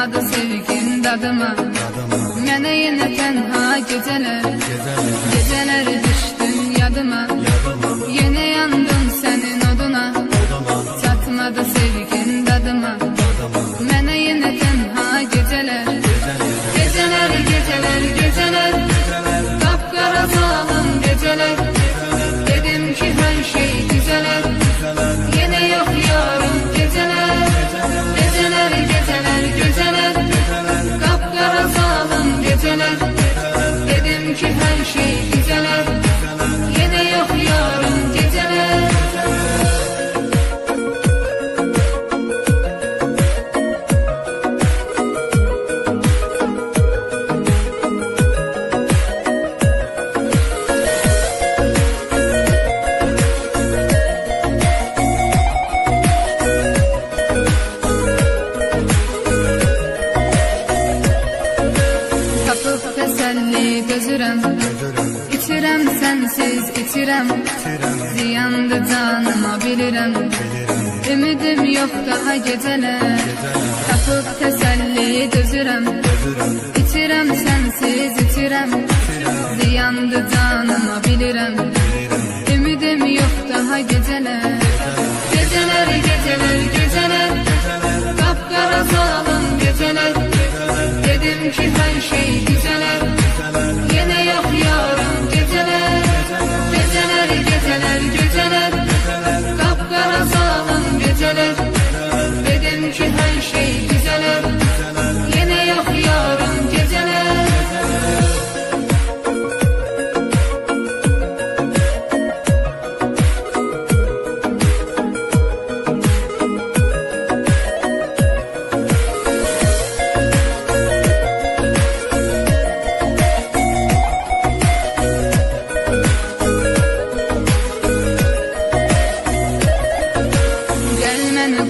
Çatmadı sevgin dadıma, mənə yenə tənha gecələr. Gecələr düşdün yadıma, yenə yandım sənin oduna. Çatmadı sevgin dadıma, mənə yenə tənha gecələr. Gecələr, gecələr, gecələr, qapqara salım gecələr. Dedim ki hər şey güzələr, yenə yox yarım gecələr. Gecələr, gecələr, gecələr, qapqara salım gecələr. Dedim ki hər şey güzələr, yenə yox yarım gecələr. Tapıb təsəlli dözürəm, İçirəm sənsiz içirəm, ziyandı canıma bilirəm. Ümidim yox daha gecələr. Tapıb təsəlli dözürəm, İçirəm sənsiz içirəm, ziyandı canıma bilirəm. Ümidim yox daha gecələr. Gecələr, gecələr, gecələr, qapqara salım gecələr. Dedim ki hər şey güzələr, yenə yox yarım gecələr. Gecələr, gecələr, gecələr, qapqara salım gecələr. Dedim ki hər şey güzələr, yenə yox yarım gecələr.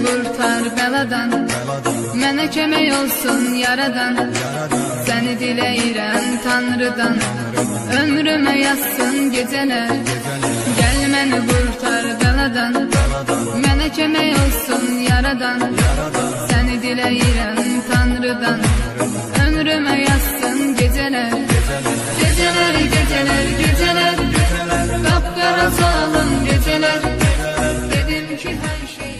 Qurtar bəladan, mənə kömək olsun yaradan. Səni diləyirəm Tanrıdan, ömrümə yazsın gecələr. Gəl məni qurtar bəladan, mənə kömək olsun yaradan. Səni diləyirəm Tanrıdan, ömrümə yazsın gecələr. Gecələr, gecələr, gecələr, qapqara salım gecələr. Dedim ki hər şey